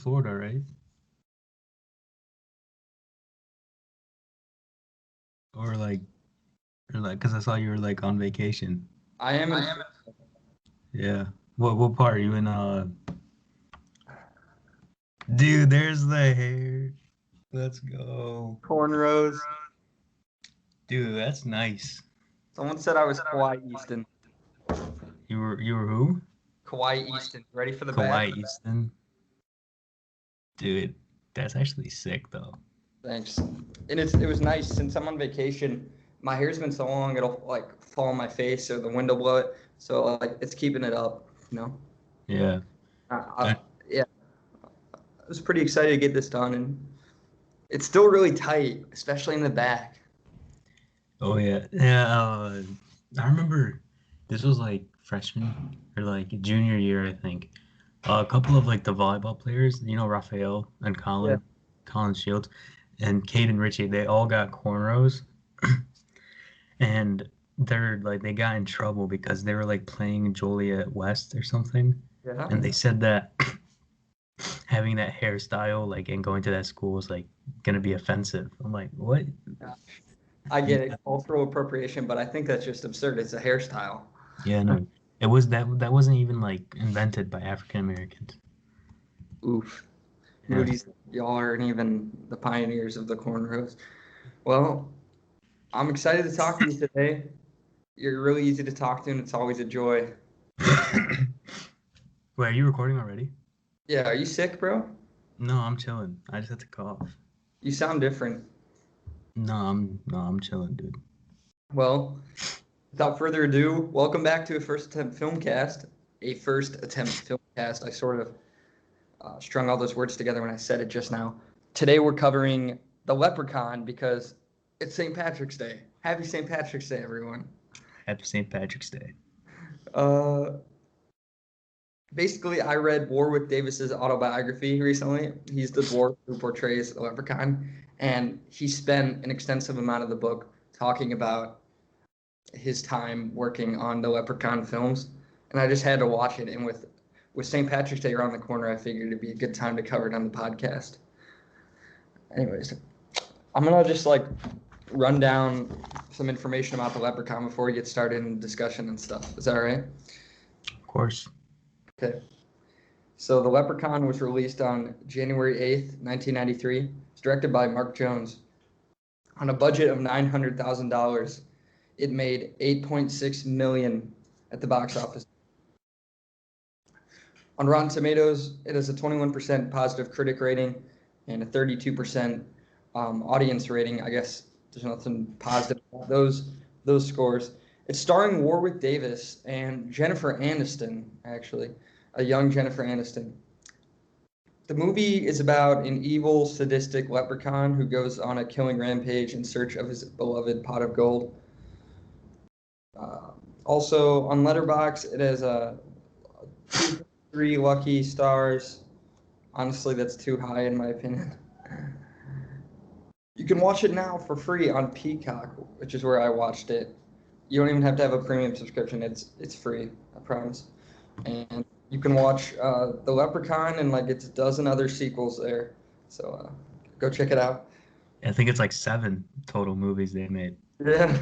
Florida, right? Or like, because I saw you were like on vacation. I am in Yeah. What part are you in? Dude, there's the hair. Let's go. cornrows. Dude, that's nice. Someone said I was Kawhi Easton. You were who? Kawhi Easton. Ready for the bag? Kawhi Easton. Dude, that's actually sick though. Thanks. And it was nice since I'm on vacation. My hair's been so long it'll like fall on my face or the wind will blow it. So like it's keeping it up, you know. Yeah. I, yeah, I was pretty excited to get this done, and it's still really tight, especially in the back. Oh yeah. Yeah. I remember this was like freshman or like junior year, I think. A couple of like the volleyball players, Raphael and Yeah. Colin Shields, and Cade and Richie, they all got cornrows, and they got in trouble because they were like playing Joliet West or something, Yeah. and they said that having that hairstyle like and going to that school was like gonna be offensive. I'm like, what? I get Yeah, it, cultural appropriation, but I think that's just absurd. It's a hairstyle. yeah, no, it was that wasn't even like invented by African Americans. Oof. Yeah, Moody's, y'all aren't even the pioneers of the cornrows. Well, I'm excited to talk to you today. You're really easy to talk to, and it's always a joy. Wait, are you recording already? Yeah, are you sick, bro? No, I'm chilling. I just had to cough. You sound different. No, I'm chilling, dude. Well, without further ado, welcome back to a first attempt filmcast. A first attempt filmcast. I sort of strung all those words together when I said it just now. Today we're covering the Leprechaun because it's St. Patrick's Day. Happy St. Patrick's Day, everyone. Happy St. Patrick's Day. Uh, Basically, I read Warwick Davis's autobiography recently. He's the dwarf who portrays the Leprechaun, and he spent an extensive amount of the book talking about his time working on the Leprechaun films, and I just had to watch it. And with St. Patrick's Day around the corner, I figured it'd be a good time to cover it on the podcast. Anyways, I'm gonna just like run down some information about the Leprechaun before we get started in discussion and stuff. Is that all right? Of course. Okay. So The Leprechaun was released on January 8th, 1993. It's directed by Mark Jones. On a budget of $900,000, it made $8.6 million at the box office. On Rotten Tomatoes, it has a 21% positive critic rating and a 32% audience rating. I guess there's nothing positive about those scores. It's starring Warwick Davis and Jennifer Aniston, actually, a young Jennifer Aniston. The movie is about an evil, sadistic leprechaun who goes on a killing rampage in search of his beloved pot of gold. Also, on Letterboxd, it has a 3 lucky stars. Honestly, that's too high in my opinion. You can watch it now for free on Peacock, which is where I watched it. You don't even have to have a premium subscription. It's free, I promise. And you can watch The Leprechaun and like it's a dozen other sequels there. So go check it out. I think it's like 7 total movies they made. Yeah.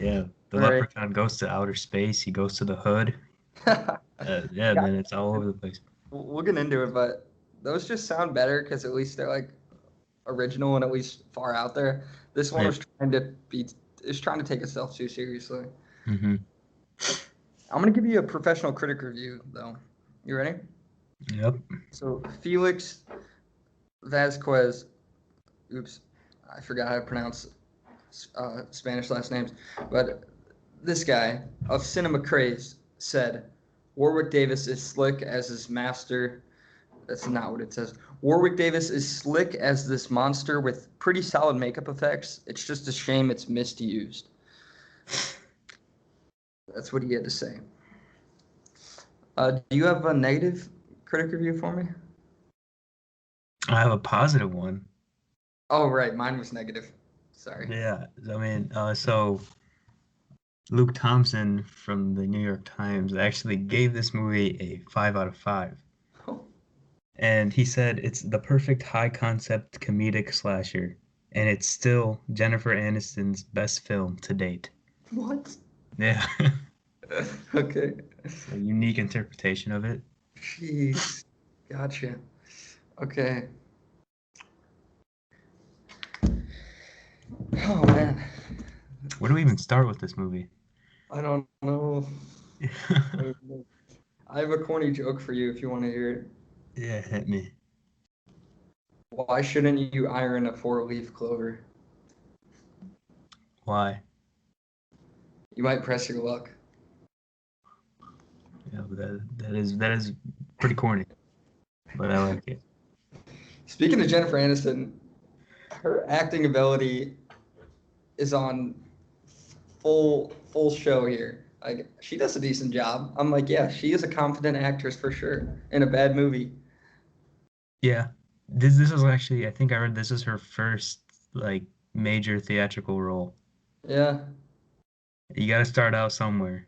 Yeah, the All right. Leprechaun goes to outer space. He goes to the hood. Yeah, Yeah, man, it's all over the place. we'll get into it, but those just sound better because at least they're like original and at least far out there. This one Right. was trying to take itself too seriously. Mm-hmm. I'm gonna give you a professional critic review though. You ready? Yep. So Felix Vasquez, oops, I forgot how to pronounce Spanish last names, but this guy of cinema craze said Warwick Davis is slick as his master. That's not what it says. Warwick Davis is slick as this monster with pretty solid makeup effects. It's just a shame it's misused. That's what he had to say. Do you have a negative critic review for me? I have a positive one. Oh, right. Mine was negative. Sorry. Yeah, I mean, so Luke Thompson from the New York Times actually gave this movie a 5 out of 5. Oh, And he said it's the perfect high concept comedic slasher, and it's still Jennifer Aniston's best film to date. What? Yeah. Okay. It's a unique interpretation of it. Jeez. Gotcha. Okay. Oh man. Where do we even start with this movie? I don't know. I have a corny joke for you if you want to hear it. Yeah, hit me. Why shouldn't you iron a four-leaf clover? Why? You might press your luck. Yeah, that is pretty corny, but I like it. Speaking of Jennifer Aniston, her acting ability is on full show here. Like she does a decent job. I'm like, yeah, she is a confident actress for sure in a bad movie. Yeah. This was actually, I think I read this is her first like major theatrical role. Yeah, You got to start out somewhere.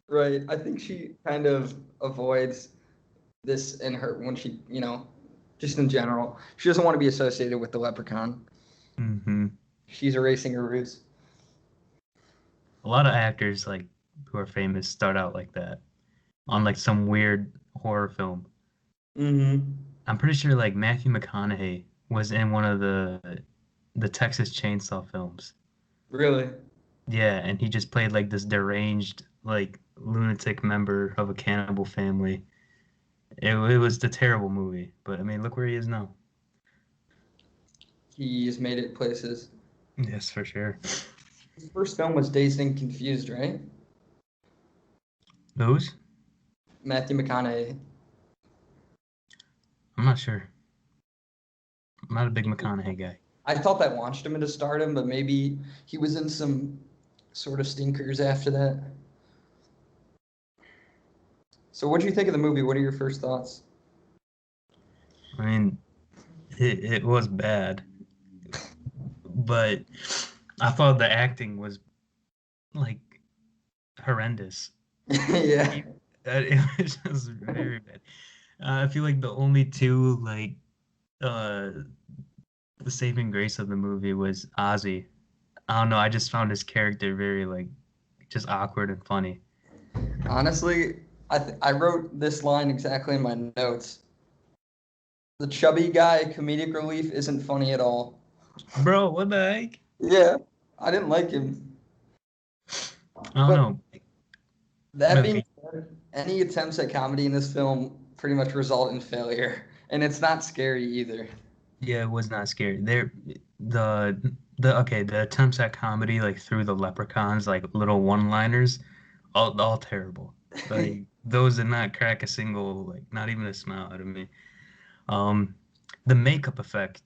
right. I think she kind of avoids this in her when she, just in general. She doesn't want to be associated with the Leprechaun. Hmm. She's erasing her roots. A lot of actors like who are famous start out like that on like some weird horror film. Mm-hmm. I'm pretty sure like Matthew McConaughey was in one of the Texas Chainsaw films. Really? Yeah, and he just played like this deranged like lunatic member of a cannibal family. It was a terrible movie, but I mean, look where he is now. He's made it places. Yes, for sure. His first film was Dazed and Confused, right? Those? Matthew McConaughey. I'm not sure. I'm not a big McConaughey guy. I thought that launched him into stardom, but maybe he was in some sort of stinkers after that. So, what do you think of the movie? What are your first thoughts? I mean, it was bad, but I thought the acting was like horrendous. Yeah. It was just very bad. I feel like the only two like uh the saving grace of the movie was Ozzy. I don't know. I just found his character very like just awkward and funny. Honestly, I wrote this line exactly in my notes. The chubby guy comedic relief isn't funny at all. Bro, what the heck? Yeah, I didn't like him. I don't But know. that But being said, any attempts at comedy in this film pretty much result in failure, and it's not scary either. yeah, it was not scary. The attempts at comedy like through the leprechauns, like little one-liners, all terrible. Like those did not crack a single, like not even a smile out of me. Um, the makeup effect,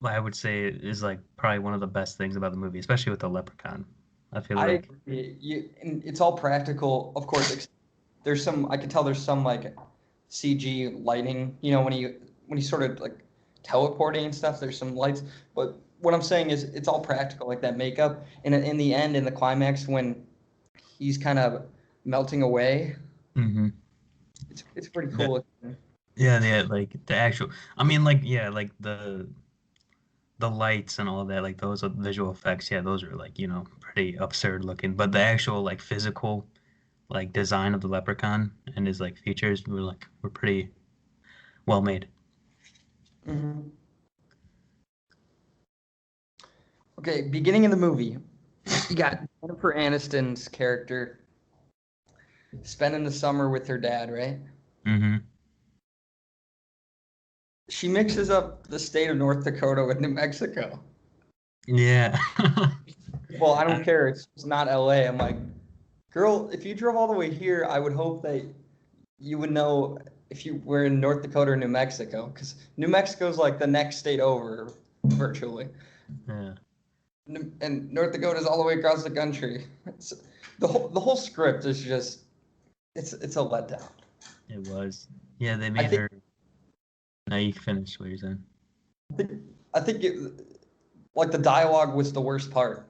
I would say, is like probably one of the best things about the movie, especially with the leprechaun. I feel I like, agree. And it's all practical, of course. There's some, I can tell there's some like CG lighting, when he sort of like teleporting and stuff. There's some lights, but what I'm saying is it's all practical, like that makeup. And in the end, in the climax, when he's kind of melting away, hmm it's pretty that, cool. yeah, yeah, like the actual. I mean, like yeah, like the lights and all that, like those are visual effects. Yeah, those are like pretty absurd looking. But the actual like physical like design of the leprechaun and his like features were pretty well made. Hmm. Okay, beginning of the movie, you got Jennifer Aniston's character spending the summer with her dad, right? Hmm. She mixes up the state of North Dakota with New Mexico. Yeah. Well, I don't care. It's not LA. I'm like, girl, if you drove all the way here, I would hope that you would know if you were in North Dakota or New Mexico, because New Mexico's like the next state over, virtually. Yeah, And North Dakota's all the way across the country. It's, the whole script is just it's a letdown. it was. Yeah, they I made think her. Now you can finish what you're saying. I think like the dialogue was the worst part.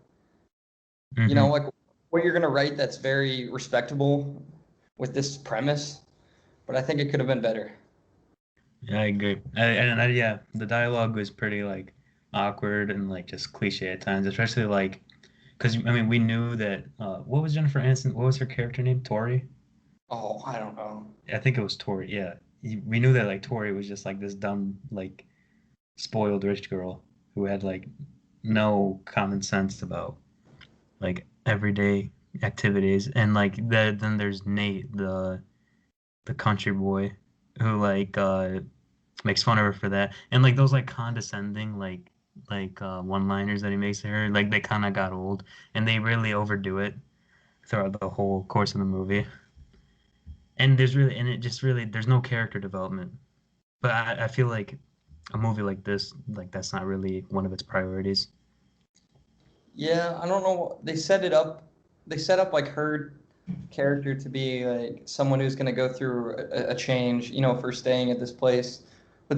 Hmm. Like what you're gonna write that's very respectable with this premise, but I think it could have been better. Yeah, I agree. Yeah, the dialogue was pretty like awkward and like just cliche at times, especially like because I mean we knew that what was Jennifer Aniston? What was her character name? Tori? Oh, I don't know. I think it was Tori. Yeah, we knew that like Tori was just like this dumb like spoiled rich girl who had like no common sense about like everyday activities, and like then there's Nate, the country boy, who like makes fun of her for that, and like those like condescending one-liners that he makes to her, like they kind of got old, and they really overdo it throughout the whole course of the movie. And it just really there's no character development. But I feel like a movie like this, like that's not really one of its priorities. Yeah, I don't know. They set it up. They set up like her character to be like someone who's going to go through a change, for staying at this place. But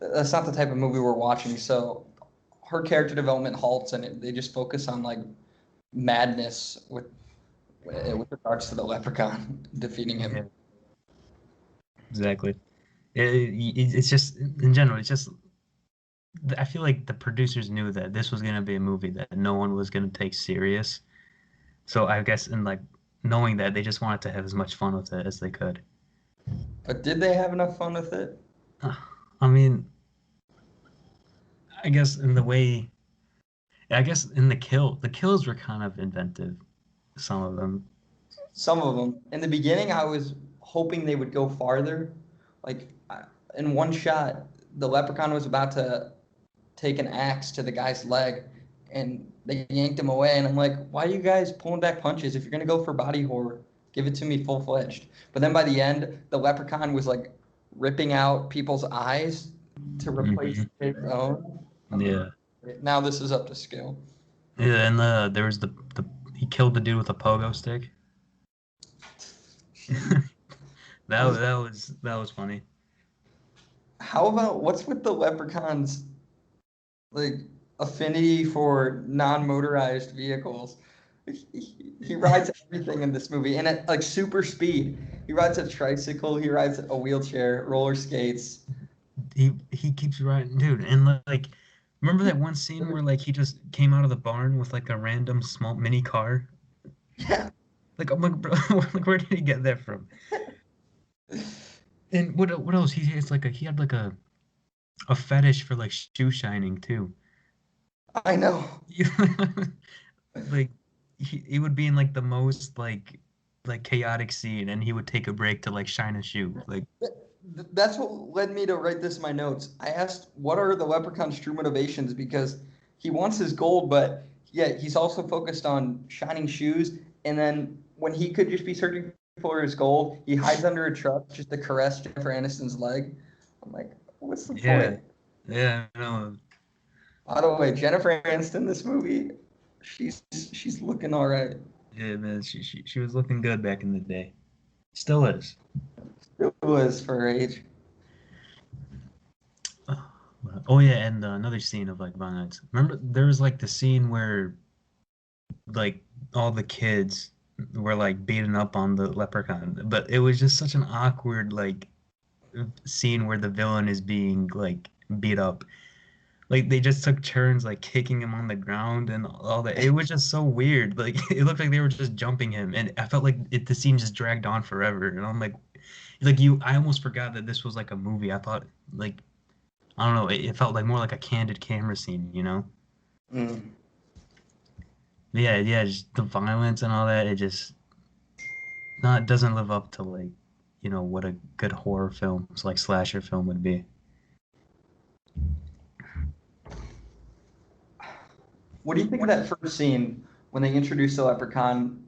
that's not the type of movie we're watching. So her character development halts, and they just focus on like madness with regards to the leprechaun defeating Yeah, him. exactly. It's just in general, it's just I feel like the producers knew that this was gonna be a movie that no one was gonna take serious. So I guess in like knowing that they just wanted to have as much fun with it as they could. But did they have enough fun with it? I mean, I guess in the way, I guess in the kills were kind of inventive. Some of them. Some of them. In the beginning, I was hoping they would go farther. Like in one shot, the leprechaun was about to take an axe to the guy's leg, and they yanked him away. And I'm like, why are you guys pulling back punches? If you're gonna go for body horror, give it to me full fledged. But then by the end, the leprechaun was like ripping out people's eyes to replace Hmm. his own. I'm like, Yeah, now this is up to scale. yeah, and there was the he killed the dude with a pogo stick. Jeez. That was funny. How about what's with the leprechauns like affinity for non-motorized vehicles? He rides everything in this movie, and at like super speed. He rides a tricycle. He rides a wheelchair, roller skates. He keeps riding, dude, and like remember that one scene where like he just came out of the barn with like a random small mini car? Yeah, Like I'm like, bro, like where did he get that from? And what else? He had like a fetish for like shoe shining too. I know. Like he would be in like the most like chaotic scene, and he would take a break to like shine a shoe. Like That's what led me to write this in my notes. I asked, what are the leprechaun's true motivations? Because he wants his gold, but yeah, he's also focused on shining shoes. And then when he could just be searching for his gold, he hides under a truck just to caress Jennifer Aniston's leg. I'm like, what's the yeah, point? yeah, no, By the way, Jennifer Aniston, this movie, she's looking all right. yeah, man, she was looking good back in the day. Still is. It was for her age. Oh yeah, and another scene of like violence. Remember, there was like the scene where like all the kids were like beating up on the leprechaun, but it was just such an awkward like scene where the villain is being like beat up. Like they just took turns like kicking him on the ground and all that. It was just so weird. Like it looked like they were just jumping him, and I felt like the scene just dragged on forever. And I'm like I almost forgot that this was like a movie. I thought like I don't know. It felt like more like a candid camera scene, you know? Mm. Yeah, yeah. Just the violence and all that. It just not doesn't live up to like what a good horror film, like slasher film would be. What do you think of that first scene when they introduced the leprechaun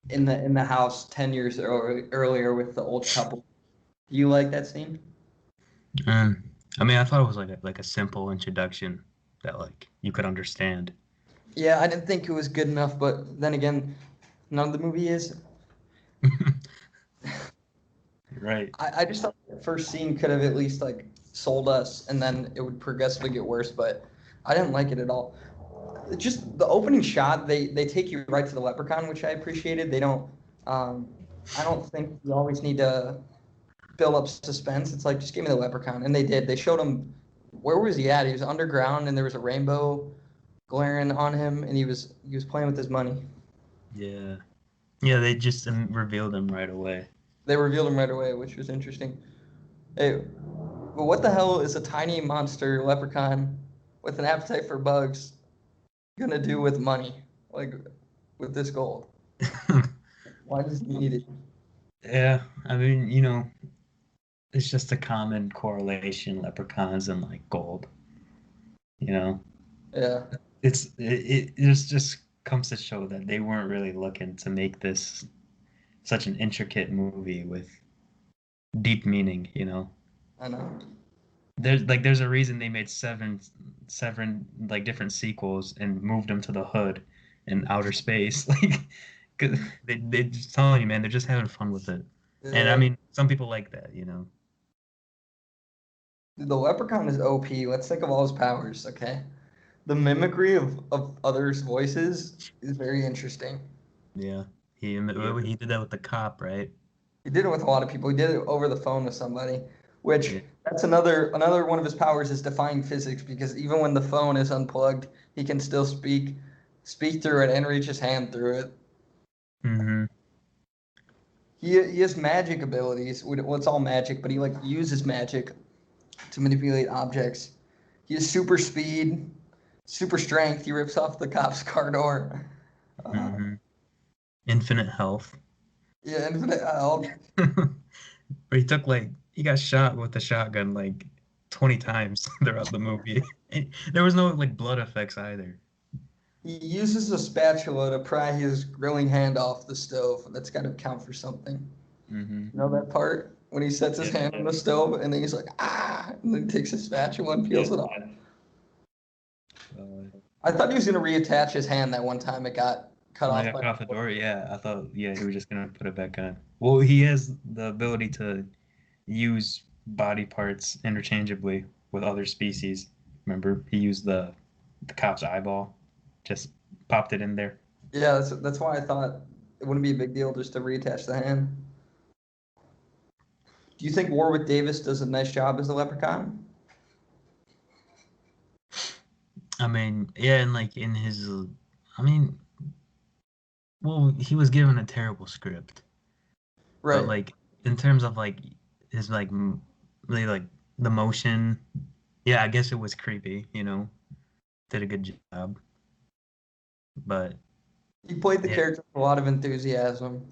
in the house 10 years earlier with the old couple? Do you like that scene? Um, I mean, I thought it was like a simple introduction that like you could understand. Yeah, I didn't think it was good enough, but then again, none of the movie is. Right. I just thought the first scene could have at least like sold us, and then it would progressively get worse. But I didn't like it at all. Just the opening shot, they take you right to the leprechaun, which I appreciated. They don't. I don't think you always need to. build up suspense. It's like, just give me the Leprechaun. And they did. They showed him, where was he at? He was underground and there was a rainbow glaring on him and he was playing with his money. Yeah. Yeah, they just revealed him right away. They revealed him right away, which was interesting. Hey, but what the hell is a tiny monster leprechaun with an appetite for bugs gonna do with money? Like, with this gold? Why does he need it? Yeah, I mean, it's just a common correlation, leprechauns and like gold, you know. Yeah, It just comes to show that they weren't really looking to make this such an intricate movie with deep meaning, I know. There's a reason they made seven like different sequels and moved them to the hood and outer space. Like 'cause they just telling you, man, they're just having fun with it. And I Yeah. mean, some people like that. Dude, the leprechaun is OP. Let's think of all his powers, okay? The mimicry of others' voices is very interesting. Yeah. He did that with the cop, right? He did it with a lot of people. He did it over the phone with somebody, which Yeah. that's another one of his powers is defying physics because even when the phone is unplugged, he can still speak through it and reach his hand through it. Mm-hmm. He has magic abilities. Well, it's all magic, but he like uses magic to manipulate objects. He has super speed, super strength. He rips off the cop's car door. Uh, Mm-hmm. Infinite health. yeah, infinite health. But he got shot with a shotgun like 20 times throughout the movie. And there was no like blood effects either. He uses a spatula to pry his grilling hand off the stove. That's got to count for something. Mm-hmm. You know that part when he sets his Yeah. hand on the stove and then he's like, ah, and then he takes his spatula and peels it off. Uh, I thought he was gonna reattach his hand that one time it got cut when I off got by. cut off the door, yeah, I thought, yeah, he was just gonna put it back on. Well, he has the ability to use body parts interchangeably with other species. Remember, he used the cop's eyeball, just popped it in there. Yeah, that's why I thought it wouldn't be a big deal just to reattach the hand. Do you think Warwick Davis does a nice job as the Leprechaun? I mean, yeah, and like in his, I mean, well, he was given a terrible script, but Right. like in terms of like his really like the motion, yeah, I guess it was creepy. Did a good job, but He played the yeah. character with a lot of enthusiasm.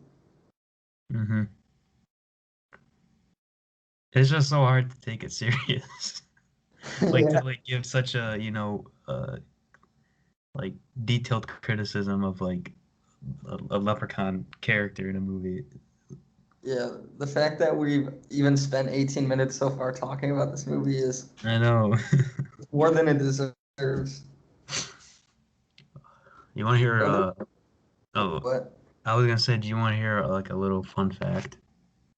Hmm. It's just so hard to take it serious. Like Yeah. to like give such a, like detailed criticism of like a leprechaun character in a movie. Yeah. The fact that we've even spent 18 minutes so far talking about this movie is I know. more than it deserves. You want to hear Other, oh, but I was gonna say, do you want to hear like a little fun fact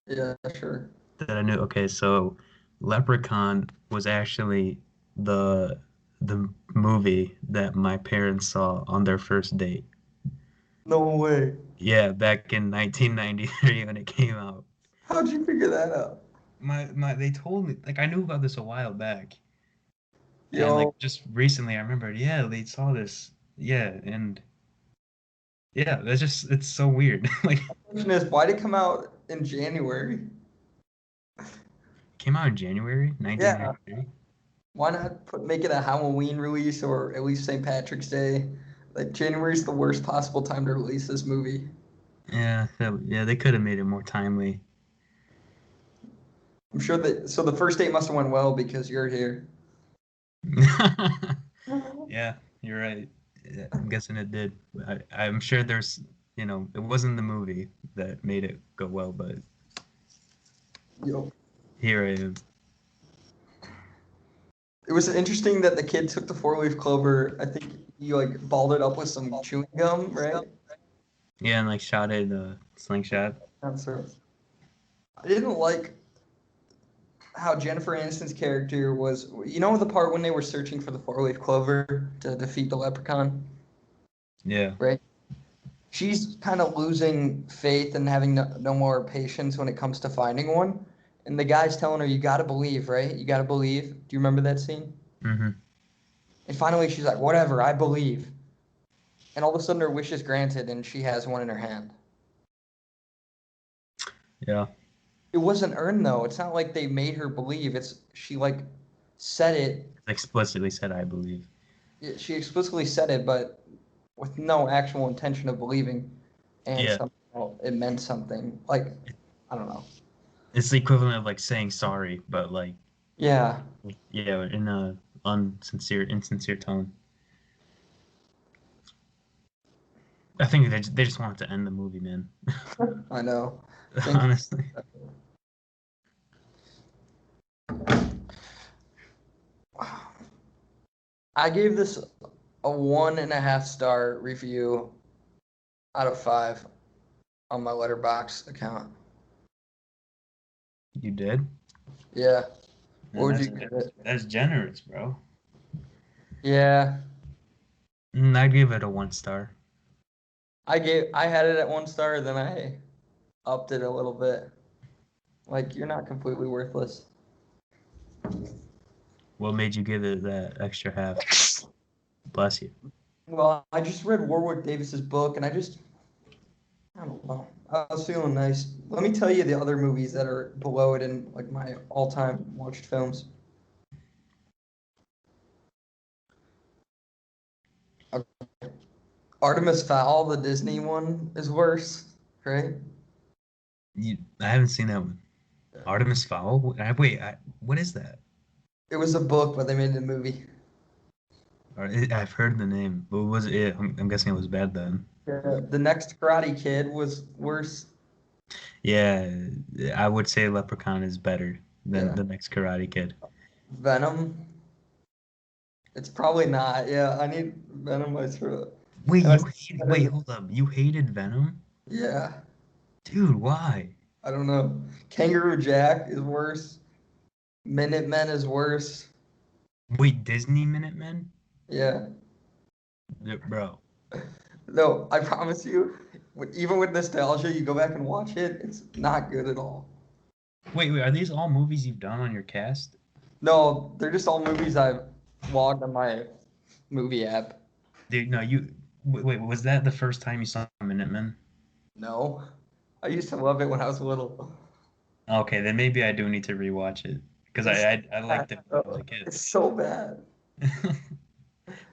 yeah, sure. that I knew? Okay, so Leprechaun was actually the the movie that my parents saw on their first date. No way. Yeah, back in 1993 when it came out. How'd you figure that out? My they told me, like, I knew about this a while back, and like Yo, just recently I remembered, yeah, they saw this. Yeah, and yeah, it's so weird. Like, question is, why did it come out in January? it came out in January Yeah. 1993. Why not make it a Halloween release or at least St. Patrick's Day? Like January is the worst possible time to release this movie. Yeah, yeah, they could have made it more timely. I'm sure that so the first date must have went well because you're here. Yeah, you're right. Yeah, I'm guessing it did. I'm sure it wasn't the movie that made it go well, but Yo. here I am. It was interesting that the kid took the four-leaf clover. I think he like balled it up with some chewing gum, right? Yeah, and like shot it slingshot. Answer. I didn't like how Jennifer Aniston's character was. You know the part when they were searching for the four-leaf clover to defeat the leprechaun, Yeah. right? She's kind of losing faith and having no more patience when it comes to finding one. And the guy's telling her, "You gotta believe, right? You gotta believe." Do you remember that scene? Mm-hmm. And finally, she's like, "Whatever, I believe." And all of a sudden, her wish is granted, and she has one in her hand. Yeah. It wasn't earned though. It's not like they made her believe. It's she like said it. Explicitly said, I believe. She explicitly said it, but with no actual intention of believing, and Yeah. somehow it meant something. Like, I don't know. It's the equivalent of like saying sorry, but like, Yeah, yeah, in a insincere tone. I think they just wanted to end the movie, man. I know. Thank Honestly. I gave this a 1.5 star review out of 5 on my Letterbox account. You did? Yeah. What Man, would you give it? that's generous, bro. Yeah. I'd give it a 1 star. I had it at 1 star, then I upped it a little bit. Like, you're not completely worthless. What made you give it that extra half? Bless you. Well, I just read Warwick Davis's book, and I don't know. I was feeling nice. Let me tell you the other movies that are below it in like my all-time watched films. Artemis Fowl, the Disney one, is worse, right? I haven't seen that one. Artemis Fowl? What is that? It was a book, but they made it a movie. I've heard the name, but was it? I'm guessing it was bad then. Yeah. The Next Karate Kid was worse. Yeah, I would say Leprechaun is better than Yeah. the next Karate Kid. Venom. It's probably not. Yeah, I need Venom my throat. Wait, And I wait, hold up. You hated Venom? yeah, Dude, why? I don't know. Kangaroo Jack is worse. Minutemen is worse. Wait, Disney Minutemen? Yeah. Yeah, bro. No, I promise you, even with nostalgia, you go back and watch it, it's not good at all. Wait, are these all movies you've done on your cast? No, they're just all movies I've logged on my movie app. Dude, no, wait, was that the first time you saw Minutemen? No, I used to love it when I was little. Okay, then maybe I do need to rewatch it because It's I bad, liked it when I was bro. a kid. It's so bad.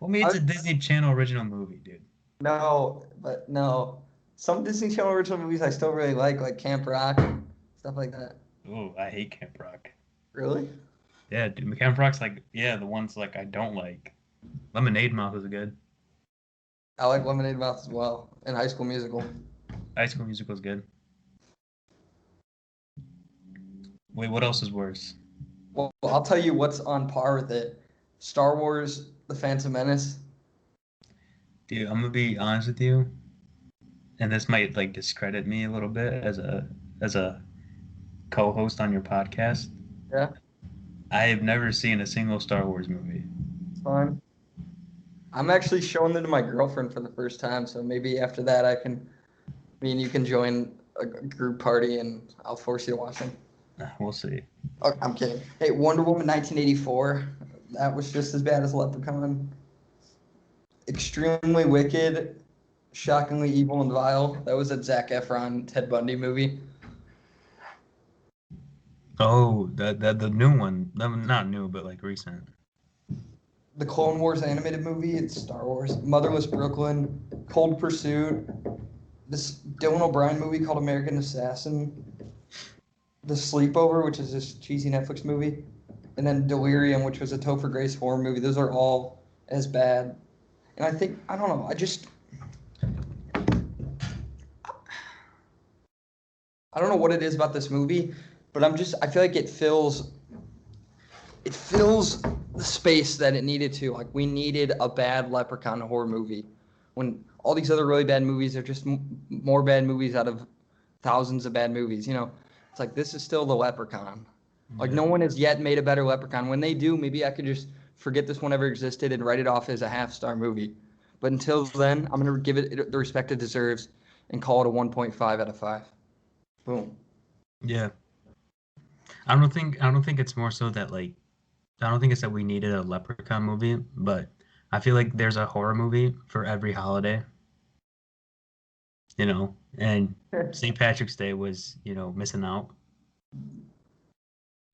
Well, I mean, it's I, a Disney Channel original movie, dude. no, but no. Some Disney Channel original movies I still really like Camp Rock, stuff like that. Oh, I hate Camp Rock. Really? Yeah, dude, Camp Rock's like, yeah, the ones like I don't like. Lemonade Mouth is good. I like Lemonade Mouth as well, and High School Musical. High School Musical is good. Wait, what else is worse? Well, I'll tell you what's on par with it. Star Wars: The Phantom Menace. Dude, I'm gonna be honest with you, and this might like discredit me a little bit as a co-host on your podcast. Yeah, I have never seen a single Star Wars movie. it's fine. I'm actually showing them to my girlfriend for the first time, so maybe after that me and you can join a group party and I'll force you to watch them. We'll see. Oh, I'm kidding. Hey, Wonder Woman 1984. That was just as bad as Leprechaun. Extremely wicked, shockingly evil and vile. That was a Zac Efron Ted Bundy movie. Oh, that the new one. Not new, but like recent. The Clone Wars animated movie. It's Star Wars. Motherless Brooklyn. Cold Pursuit. This Dylan O'Brien movie called American Assassin. The Sleepover, which is this cheesy Netflix movie. And then Delirium, which was a Topher Grace horror movie. Those are all as bad. And I don't know, I don't know what it is about this movie, but I feel like it fills the space that it needed to. Like, we needed a bad Leprechaun horror movie. When all these other really bad movies are just more bad movies out of thousands of bad movies, you know? It's like, this is still the Leprechaun. Like, Yeah. no one has yet made a better Leprechaun. When they do, maybe I could just forget this one ever existed and write it off as a half-star movie. But until then, I'm going to give it the respect it deserves and call it a 1.5 out of 5. Boom. Yeah. I don't think it's more so that like I don't think it's that we needed a Leprechaun movie, but I feel like there's a horror movie for every holiday, you know, and St. Patrick's Day was, you know, missing out.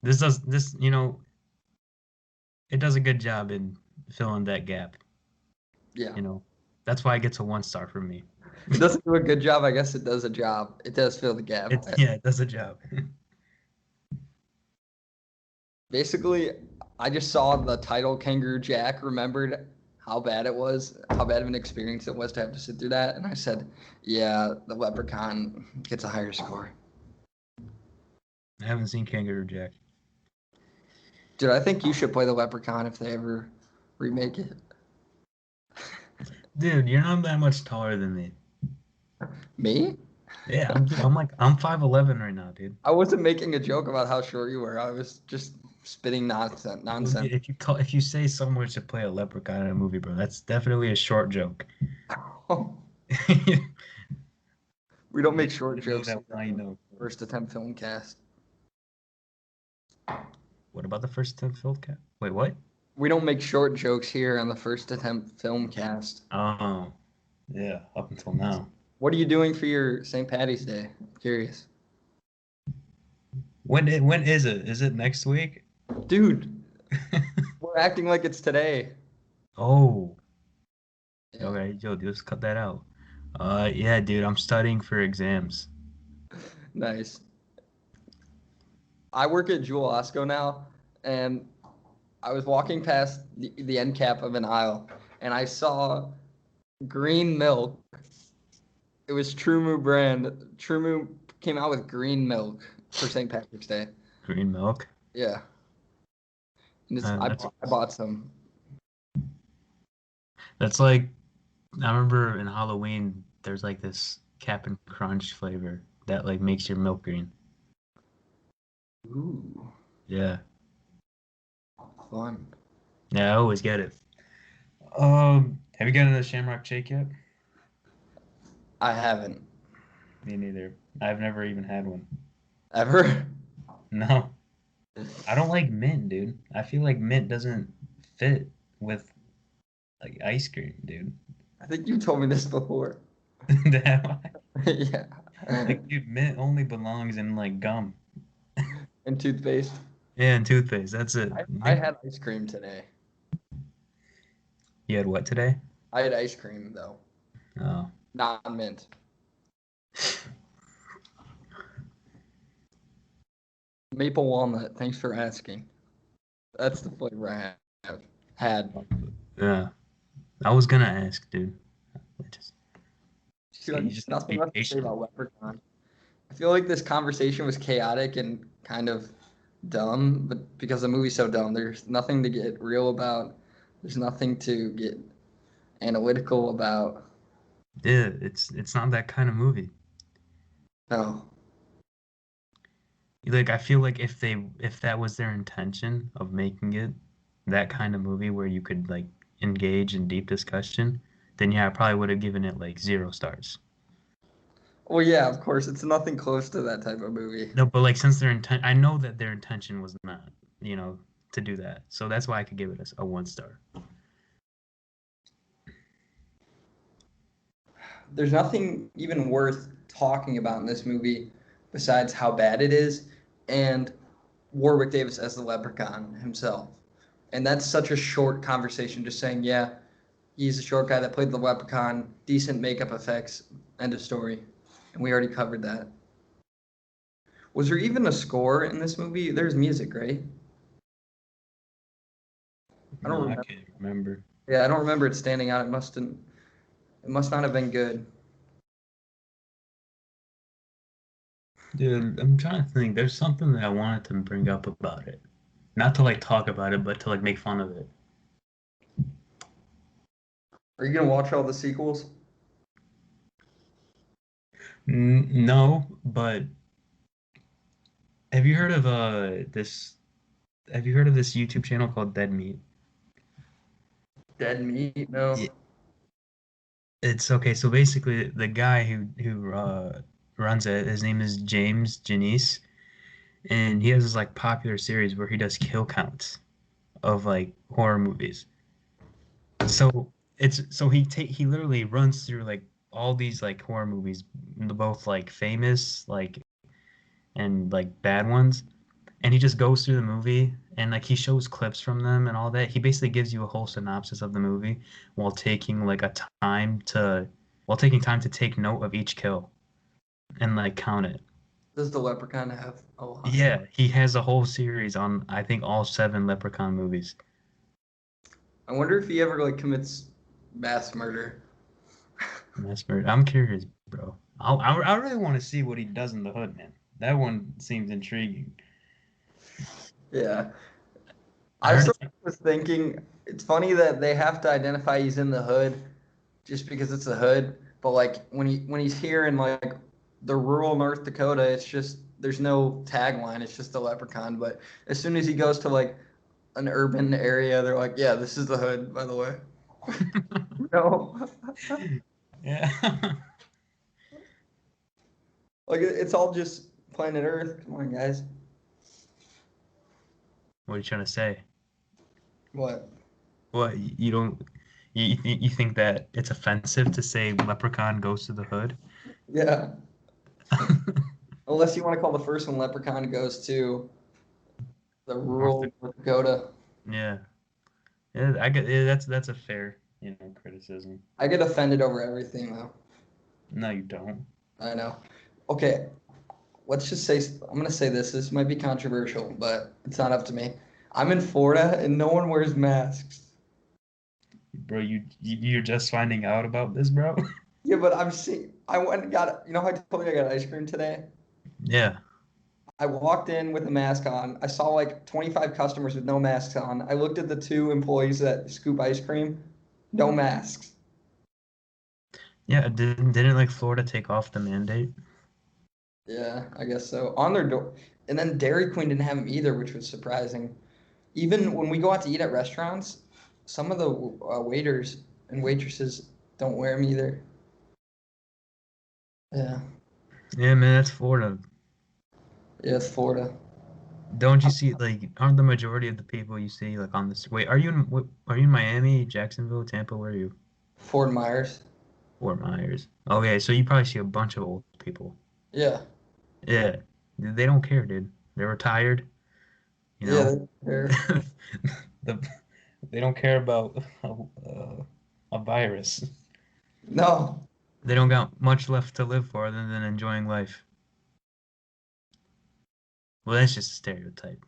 This, you know, it does a good job in filling that gap, Yeah. you know. That's why it gets a 1 star from me. It doesn't do a good job. I guess it does a job. It does fill the gap. It does a job. Basically, I just saw the title Kangaroo Jack, remembered how bad it was, how bad of an experience it was to have to sit through that, and I said, yeah, the Leprechaun gets a higher score. I haven't seen Kangaroo Jack. Dude, I think you should play the Leprechaun if they ever remake it. Dude, you're not that much taller than me. Me? Yeah, I'm 5'11" right now, dude. I wasn't making a joke about how short you were. I was just spitting nonsense. If you say someone should play a leprechaun in a movie, bro, that's definitely a short joke. We don't make You short know jokes that here I on the know. first attempt film cast. What about the first attempt film cat? Wait, what? We don't make short jokes here on the first attempt film cast. Oh, yeah, up until now. What are you doing for your St. Patty's Day? I'm curious. When is it? Is it next week? Dude, we're acting like it's today. Oh, Yeah. okay, yo, just cut that out. Yeah, dude, I'm studying for exams. Nice. I work at Jewel Osco now, and I was walking past the end cap of an aisle, and I saw green milk. It was True Moo brand. True Moo came out with green milk for St. Patrick's Day. Green milk. Yeah. And That's I bought some. that's like I remember in Halloween there's like this Cap'n Crunch flavor that like makes your milk green. Ooh, Yeah. fun. Yeah, I always get it. Have you gotten a Shamrock Shake yet? I haven't. Me neither. I've never even had one. Ever? No. I don't like mint, dude. I feel like mint doesn't fit with like ice cream, dude. I think you told me this before. That- Yeah. like, dude, mint only belongs in like gum. And toothpaste. Yeah, and toothpaste. That's it. I had ice cream today. You had what today? I had ice cream though, Oh. not mint. Maple walnut. Thanks for asking. That's the flavor I have had. Yeah. I was gonna ask, dude. You just have to Nothing be left to say patient. about Leprechaun. I feel like this conversation was chaotic and kind of dumb, but because the movie's so dumb, there's nothing to get real about. There's nothing to get analytical about. Yeah, it's not that kind of movie. No. Like I feel like if that was their intention of making it that kind of movie where you could like engage in deep discussion, then yeah, I probably would have given it like 0 stars. Well, yeah, of course, it's nothing close to that type of movie. No, but like since their intent, I know that their intention was not, you know, to do that. So that's why I could give it a 1 star. There's nothing even worth talking about in this movie besides how bad it is and Warwick Davis as the Leprechaun himself. And that's such a short conversation, just saying, yeah, he's a short guy that played the Leprechaun, decent makeup effects, end of story. And we already covered that. Was there even a score in this movie? There's music, right? I don't No, I remember. can't remember. Yeah, I don't remember it standing out. It must not have been good. Dude, I'm trying to think. There's something that I wanted to bring up about it. Not to like talk about it, but to like make fun of it. Are you gonna watch all the sequels? No, but have you heard of this have you heard of this YouTube channel called Dead Meat? Dead Meat? No. Yeah. It's okay, so basically the guy who runs it, his name is James Janice, and he has this like popular series where he does kill counts of like horror movies. So he literally runs through like all these like horror movies, both like famous like and like bad ones, and he just goes through the movie and like he shows clips from them and all that. He basically gives you a whole synopsis of the movie while taking like a time to while taking time to take note of each kill and like count it. Does the Leprechaun have a lot? Yeah, he has a whole series on I think all seven Leprechaun movies. I wonder if he ever like commits mass murder. And that's very, I'm curious, bro. I really want to see what he does in the hood, man. That one seems intriguing. Yeah. I I heard sort it's of was thinking it's funny that they have to identify he's in the hood just because it's the hood, but like when he's here in like the rural North Dakota, it's just there's no tagline, it's just the Leprechaun. But as soon as he goes to like an urban area, they're like, yeah, this is the hood, by the way. No, yeah. like it's all just planet Earth. Come on, guys. What are you trying to say? What? What you don't you think that it's offensive to say Leprechaun goes to the hood? Yeah. Unless you want to call the first one Leprechaun goes to the North rural Dak- North Dakota. yeah. Yeah, I get yeah, that's a fair, criticism. I get offended over everything though. No, you don't. I know. Okay, let's just say I'm gonna say this. This might be controversial, but it's not up to me. I'm in Florida and no one wears masks. Bro, you're just finding out about this, bro? Yeah, but I'm seeing. I went and got. You know how I told you I got ice cream today? Yeah. I walked in with a mask on. I saw like 25 customers with no masks on. I looked at the two employees that scoop ice cream, no masks. Yeah, didn't like Florida take off the mandate? Yeah, I guess so. On their door, and then Dairy Queen didn't have them either, which was surprising. Even when we go out to eat at restaurants, some of the waiters and waitresses don't wear them either. Yeah, Yeah, man, that's Florida. yeah, it's Florida. Don't you see like aren't the majority of the people you see like on this? Wait, are you in Miami, Jacksonville, Tampa? Where are you? Fort Myers. Fort Myers. Okay, so you probably see a bunch of old people. Yeah, Yeah, they don't care, dude. They're retired, you know. yeah, they're the, they don't care about a virus. no, They don't got much left to live for other than enjoying life. Well, that's just a stereotype.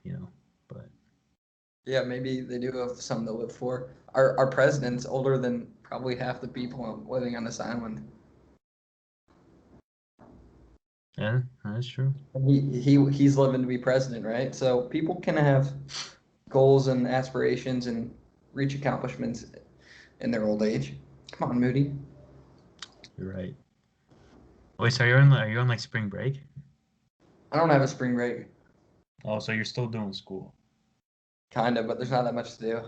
But yeah, maybe they do have something to live for. Our president's older than probably half the people living on this island. yeah, that's true. And he's living to be president, right? So people can have goals and aspirations and reach accomplishments in their old age. Come on, Moody. You're right. Wait, so are you on like spring break? I don't have a spring break, Oh, so you're still doing school? kind of, but there's not that much to do,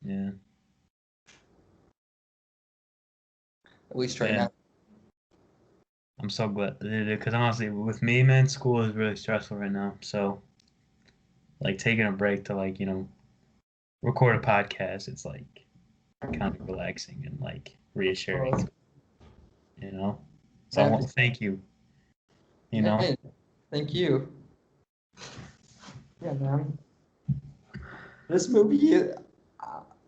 Yeah. at least right Man, now. I'm so glad because honestly, with me, man, school is really stressful right now. So, like, taking a break to record a podcast, it's like kind of relaxing and like Oh, reassuring, you know. So, happy. thank you. You know. Hey, thank you. Yeah, man. This movie,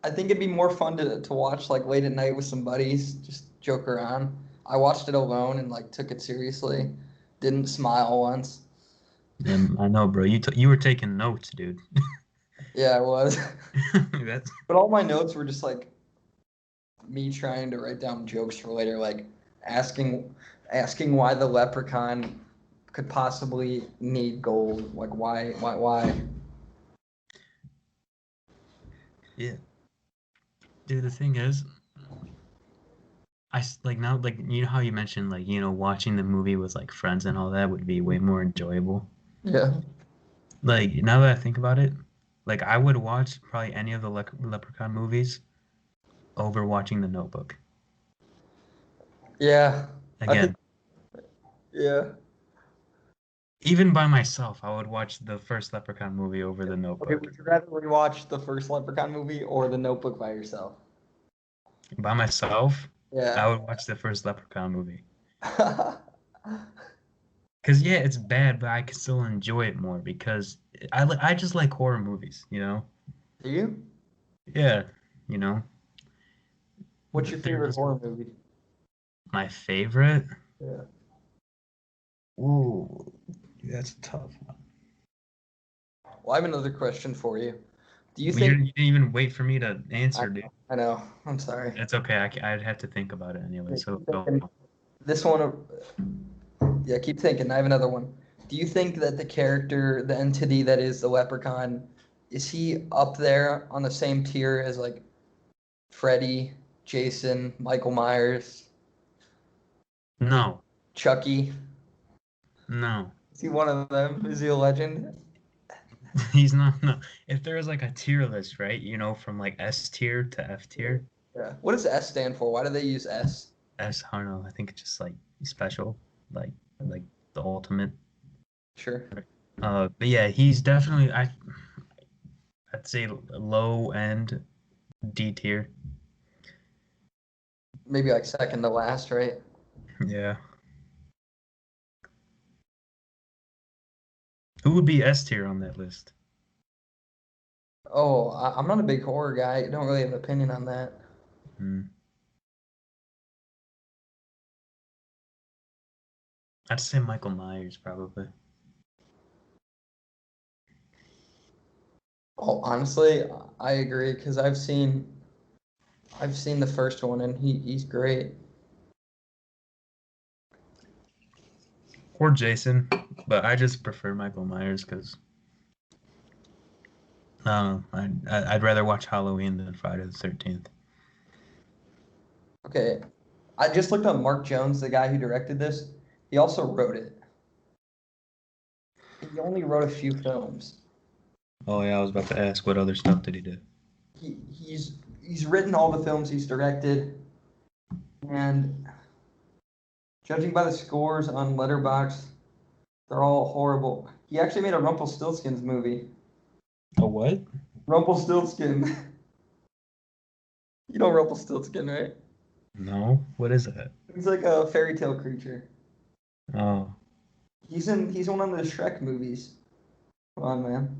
I think it'd be more fun to watch like late at night with some buddies, just joke around. I watched it alone and like took it seriously. Didn't smile once. And I know, bro. You were taking notes, dude. Yeah, I was. That's But all my notes were just like me trying to write down jokes for later, like asking asking why the leprechaun could possibly need gold. Like why? yeah, dude. The thing is, like now, like how you mentioned watching the movie with like friends and all that would be way more enjoyable. Yeah. Like now that I think about it, like I would watch probably any of the Leprechaun movies over watching The Notebook Yeah. I think again. yeah. Even by myself, I would watch the first Leprechaun movie over The Okay, Notebook. would you rather rewatch the first Leprechaun movie or The Notebook by yourself? By myself, I Yeah. would watch the first Leprechaun movie. Because, yeah, it's bad, but I can still enjoy it more because I just like horror movies, you know? Do you? Yeah, you know? What's your They're favorite just horror movie? my favorite. Yeah. Ooh, that's a tough one. Well, I have another question for you. Do you Well, you think didn't even wait for me to I answer, dude. know, I know. I'm sorry. It's okay. I'd have to think about it anyway. Yeah, So keep go. thinking. This one, yeah, keep thinking. I have another one. Do you think that the character, the entity that is the leprechaun, is he up there on the same tier as like Freddy, Jason, Michael Myers, No, Chucky? no. Is he one of them? Is he a legend? He's not. No. If there was like a tier list, right? You know, from like S tier to F tier. Yeah. What does S stand for? Why do they use S? I don't know. I think it's just like special, like like the ultimate. Sure. But yeah, he's definitely I'd say low end D tier. Maybe like second to last, right? Yeah. Who would be S tier on that list? Oh, I'm not a big horror guy. I don't really have an opinion on that. Hmm. I'd say Michael Myers probably. Oh, honestly, I agree because I've seen the first one and he's great. Or Jason, but I just prefer Michael Myers because I'd rather watch Halloween than Friday the 13th. Okay, I just looked up Mark Jones, the guy who directed this. He also wrote it. He only wrote a few films. Oh yeah, I was about to ask what other stuff did he do? He's written all the films he's directed, and judging by the scores on Letterboxd, they're all horrible. He actually made a Rumpelstiltskins movie. A what? Rumpelstiltskin. You know Rumpelstiltskin, right? No, what is that? He's like a fairy tale creature. Oh, He's in one of the Shrek movies. Come on, man.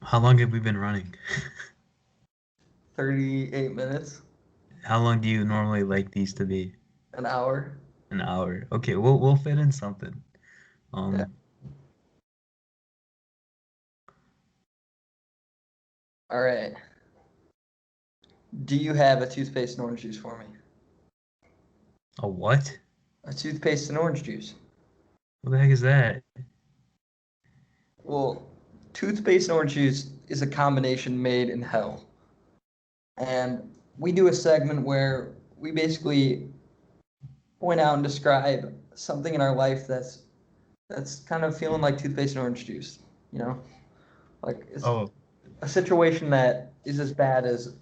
how long have we been running? 38 minutes, How long do you normally like these to be? an hour. An hour. Okay, we'll fit in something. Yeah. Um, All right. Do you have a toothpaste and orange juice for me? a what? A toothpaste and orange juice. What the heck is that? Well, toothpaste and orange juice is a combination made in hell. And we do a segment where we basically point out and describe something in our life that's kind of feeling like toothpaste and orange juice, you know? Like it's Oh, a situation that is as bad as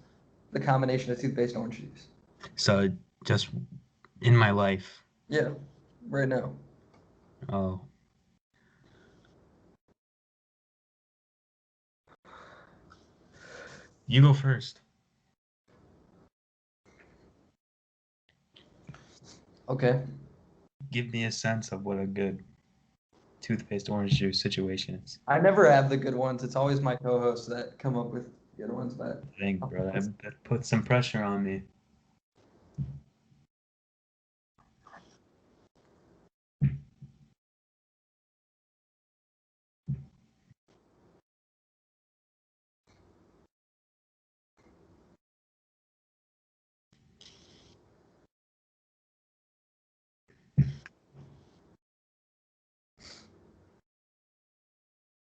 the combination of toothpaste and orange juice. so just in my life. Yeah, right now. Oh, you go first. Okay. Give me a sense of what a good toothpaste orange juice situation is. I never have the good ones. It's always my co-hosts that come up with good ones, but Dang, bro, that put some pressure on me.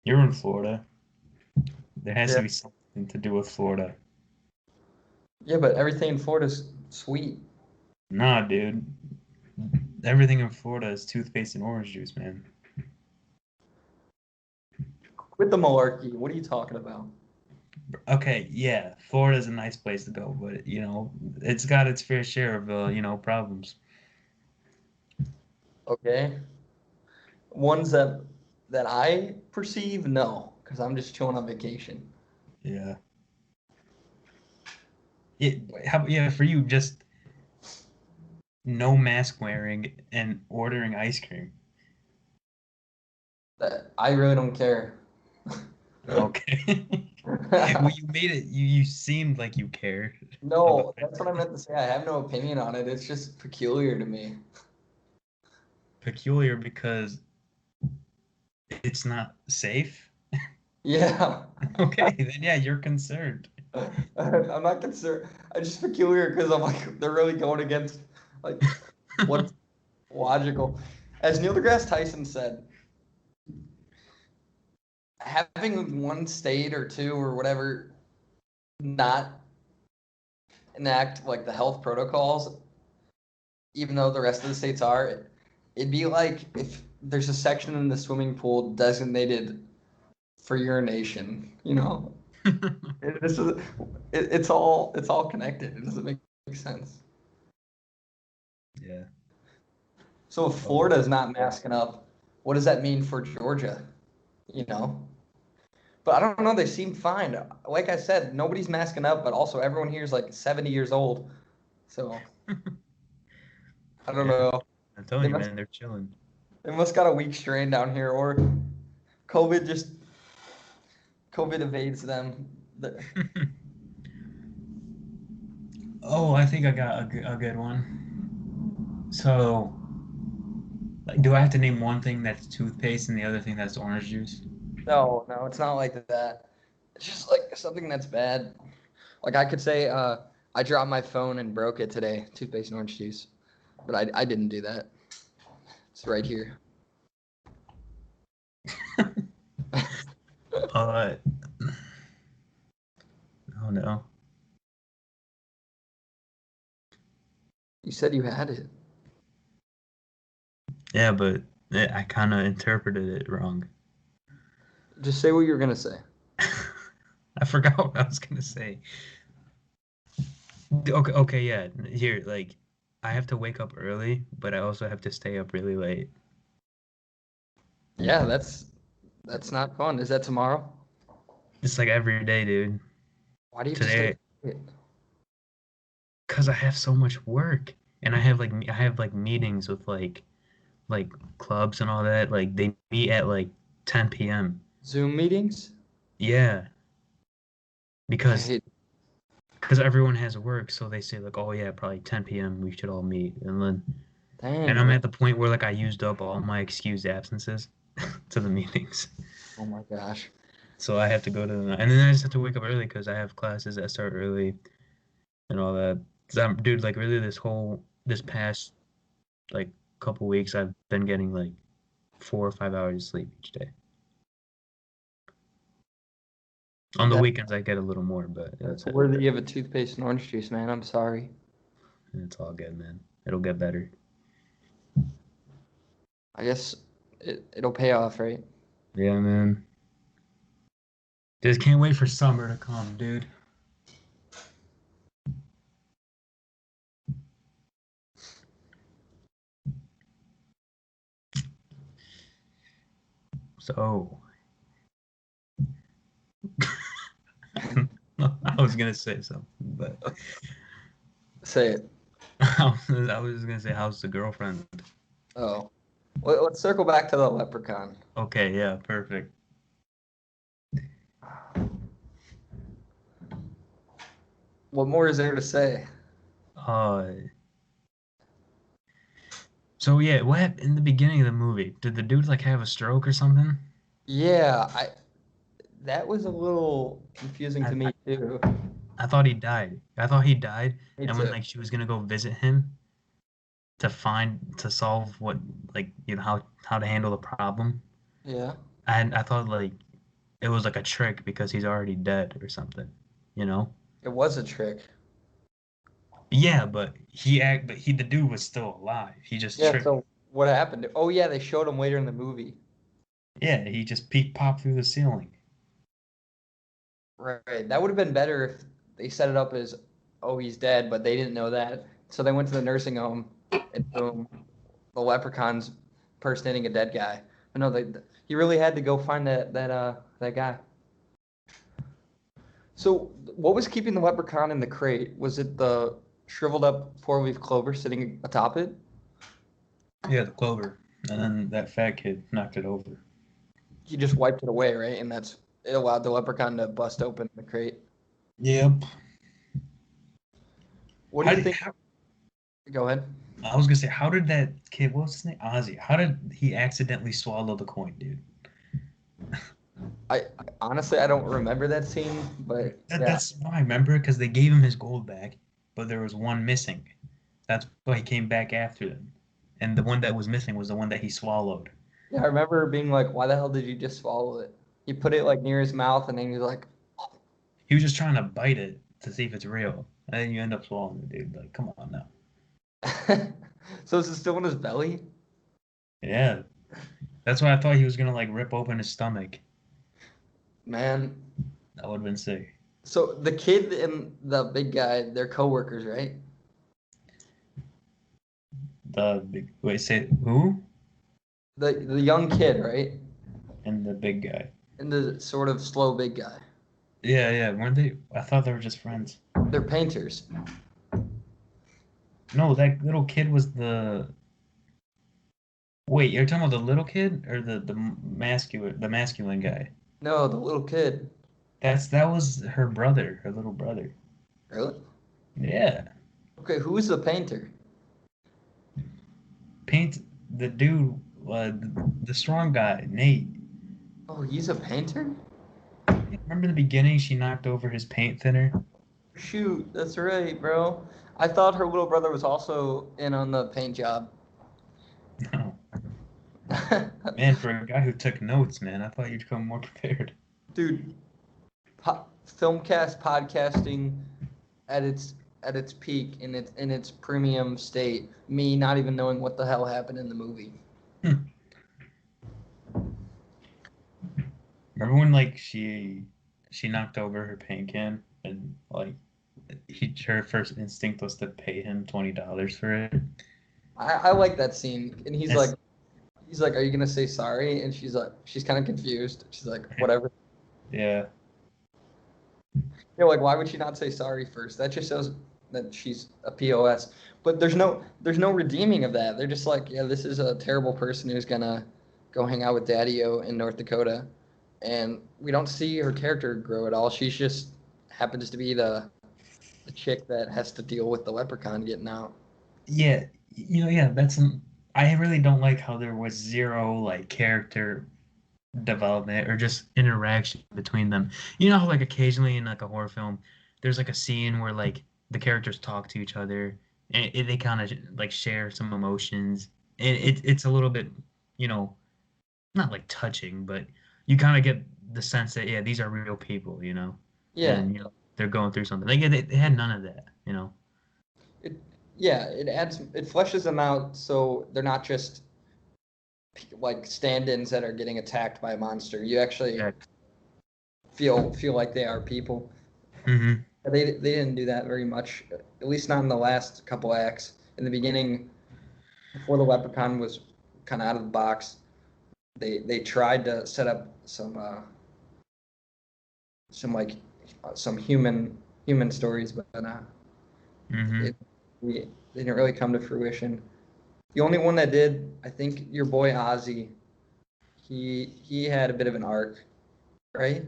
You're in Florida. There has to yeah. be something to do with Florida. Yeah, but everything in Florida's sweet. Nah, dude. Everything in Florida is toothpaste and orange juice, man. Quit the malarkey. What are you talking about? Okay, yeah, Florida's a nice place to go, but it's got its fair share of problems. Okay. Ones that I perceive, no, because I'm just chilling on vacation. Yeah. Yeah, for you, just no mask wearing and ordering ice cream. That I really don't care. Okay. Well, you made it. You seemed like you cared about No, it. that's what I meant to say. I have no opinion on it. It's just peculiar to me. Peculiar because it's not safe. Yeah. Okay, then yeah, you're concerned. I'm not concerned. I just peculiar because I'm like they're really going against like what's logical. As Neil deGrasse Tyson said, having one state or two or whatever not enact like the health protocols, even though the rest of the states are, it'd be like if there's a section in the swimming pool designated for urination, you know? This is it's all connected. It doesn't make sense. Yeah. So if Oh, Florida is not masking up, what does that mean for Georgia? You know? But I don't know. They seem fine. Like I said, nobody's masking up, but also everyone here is like 70 years old. So I don't yeah. know. I'm telling They you, must man, they're chilling. they must got a weak strain down here, or COVID just COVID evades them. Oh, I think I got a good one. So, like, do I have to name one thing that's toothpaste and the other thing that's orange juice? No, no, it's not like that. It's just like something that's bad. Like I could say, I dropped my phone and broke it today. Toothpaste and orange juice, but I didn't do that. It's right here. Uh, oh no. You said you had it. Yeah, but I kind of interpreted it wrong. Just say what you're gonna say. I forgot what I was gonna say. Okay, okay, yeah. Here, like, I have to wake up early, but I also have to stay up really late. Yeah, that's not fun. Is that tomorrow? It's like every day, dude. Why do you have to stay Today, up late? because I have so much work, and I have like meetings with like clubs and all that. Like they meet at like 10 p.m. Zoom meetings? Yeah, I because hate. everyone has work, so they say like, oh yeah, probably 10 p.m. we should all meet, and Dang, I'm man. at the point where like I used up all my excused absences to the meetings. Oh my gosh. So I have to go to them, and then I just have to wake up early because I have classes that start early and all that. 'Cause dude, like really, this past like couple weeks, I've been getting like 4 or 5 hours of sleep each day. On the That weekends, I get a little more, but that's worthy of a toothpaste and orange juice, man. I'm sorry. it's all good, man. It'll get better. I guess it'll pay off, right? Yeah, man. Just can't wait for summer to come, dude. So, I was gonna say something, but Say it. I was just gonna say, how's the girlfriend? Oh. Let's circle back to the leprechaun. Okay, yeah, perfect. What more is there to say? Uh, so yeah, what happened in the beginning of the movie? Did the dude like have a stroke or something? Yeah, I that was a little confusing I, to I, me too. I thought he died. I thought he died, Me and when too. like she was gonna go visit him to solve what like how to handle the problem, Yeah. and I thought like it was like a trick because he's already dead or something, you know? It was a trick. Yeah, but the dude was still alive. He just Yeah, tricked. so what happened? Oh yeah, they showed him later in the movie. Yeah, he just peek popped through the ceiling. Right. That would have been better if they set it up as, oh, he's dead, but they didn't know that. So they went to the nursing home, and boom, the leprechaun's impersonating a dead guy. But no, he really had to go find that guy. So what was keeping the leprechaun in the crate? Was it the shriveled up four-leaf clover sitting atop it? Yeah, the clover. And then that fat kid knocked it over. He just wiped it away, right? And it allowed the leprechaun to bust open the crate. Yep. What do How you did think? how, Go ahead. I was gonna say, how did that kid, what was his name? Ozzy. How did he accidentally swallow the coin, dude? I honestly I don't remember that scene, but yeah, That's why I remember because they gave him his gold back, but there was one missing. That's why he came back after them. And the one that was missing was the one that he swallowed. yeah. I remember being like, "Why the hell did you just swallow it?" He put it like near his mouth, and then he's like, He was just trying to bite it to see if it's real. And then you end up swallowing it, dude. Like, come on now. "So is it still in his belly?" Yeah. That's why I thought he was gonna like rip open his stomach. Man, That would have been sick. so the kid and the big guy, they're coworkers, right? The big wait, say who? The young kid, right? And the big guy. And the sort of slow big guy. Yeah, yeah. Weren't they? I thought they were just friends. They're painters. No, that little kid was the. Wait, you're talking about the little kid or the masculine guy? No, the little kid. That was her brother, her little brother. Really? Yeah, Okay, who's the painter? paint the dude, the strong guy, Nate. Oh, he's a painter? Yeah, remember in the beginning she knocked over his paint thinner? Shoot, that's right, bro. I thought her little brother was also in on the paint job. No, man, for a guy who took notes, man, I thought you'd come more prepared. Dude, filmcast podcasting at its peak in its premium state. Me not even knowing what the hell happened in the movie. Hmm. Remember when like she knocked over her paint can and like her first instinct was to pay him $20 for it. I like that scene, and That's he's like, "Are you gonna say sorry?" And she's kind of confused. She's like, "Whatever." yeah, You're like, why would she not say sorry first? That just shows that she's a POS. But there's no redeeming of that. They're just like, yeah, this is a terrible person who's gonna go hang out with Daddy-O in North Dakota, and we don't see her character grow at all. She's just happens to be the chick that has to deal with the leprechaun getting out. yeah, yeah. I really don't like how there was zero like character development or just interaction between them. You know how like occasionally in like a horror film, there's like a scene where like the characters talk to each other and they kind of like share some emotions. And it's a little bit, you know, not like touching, but you kind of get the sense that yeah, these are real people, Yeah, and they're going through something. They had none of that. it yeah it fleshes them out so they're not just like stand-ins that are getting attacked by a monster. You actually Yeah. feel like they are people. Hmm. They didn't do that very much, at least not in the last couple acts. In the beginning, before the Leprechaun was kind of out of the box, they tried to set up some like some human stories, but Hmm. it they didn't really come to fruition. The only one that did, I think, your boy Ozzy, he had a bit of an arc, right?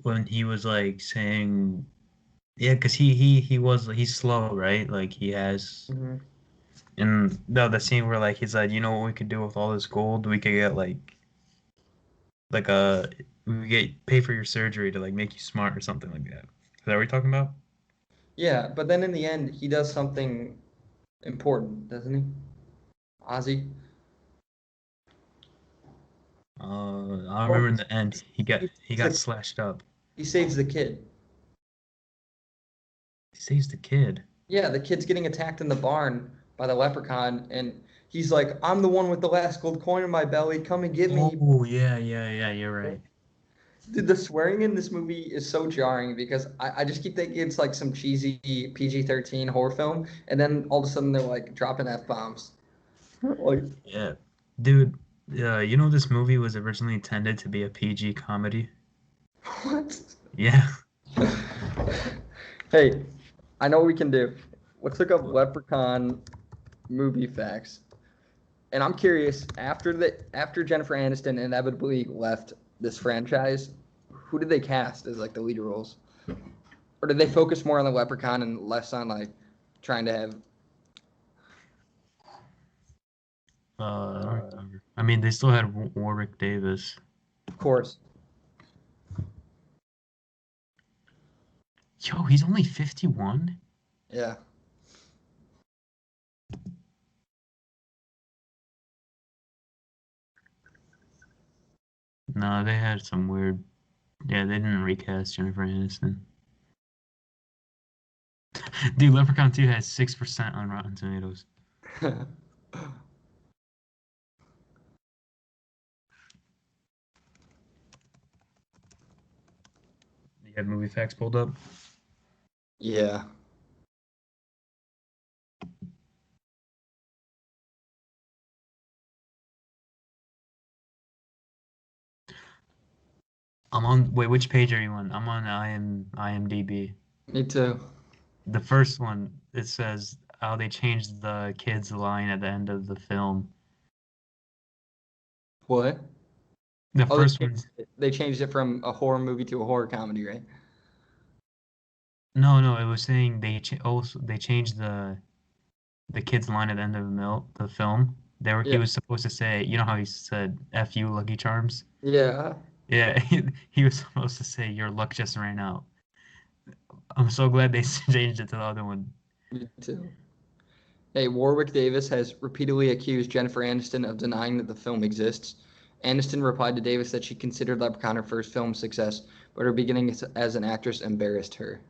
When he was like saying, yeah, because he's slow, right? Like he has. Mm-hmm. And no, the scene where like he's like, you know what we could do with all this gold? We could get like a we could get pay for your surgery to like make you smart or something like that. Is that what you're talking about? Yeah, but then in the end, he does something important, doesn't he? Ozzy. I Well, remember in the end he saves got the, slashed up. he saves the kid. He saves the kid. Yeah, the kid's getting attacked in the barn by the leprechaun, and he's like, I'm the one with the last gold coin in my belly. Come and get me. Oh, yeah, you're right. Dude, the swearing in this movie is so jarring because I just keep thinking it's like some cheesy PG-13 horror film, and then all of a sudden they're like dropping F-bombs. Like, Yeah. Dude, you know this movie was originally intended to be a PG comedy? what? Yeah. Hey, I know what we can do. Let's look up Leprechaun movie facts. And I'm curious, after Jennifer Aniston inevitably left this franchise, who did they cast as like the lead roles? Or did they focus more on the Leprechaun and less on like trying to have I don't remember. I mean, they still had Warwick Davis. of course. Yo, he's only 51? Yeah. No, they had some weird. Yeah, they didn't recast Jennifer Aniston. Dude, Leprechaun 2 has 6% on Rotten Tomatoes. You have movie facts pulled up? Yeah. I'm on. Wait, which page are you on? I'm on IMDb. Me too. The first one, it says how they changed the kid's line at the end of the film. What? The Oh, first one, they changed it from a horror movie to a horror comedy, right? no, it was saying they changed the kid's line at the end of the film. He Yeah. was supposed to say, you know how he said "F you, Lucky Charms." Yeah. Yeah, he was supposed to say "Your luck just ran out." I'm so glad they changed it to the other one. Me too. Hey, Warwick Davis has repeatedly accused Jennifer Aniston of denying that the film exists. Aniston replied to Davis that she considered Leprechaun her first film success, but her beginning as an actress embarrassed her.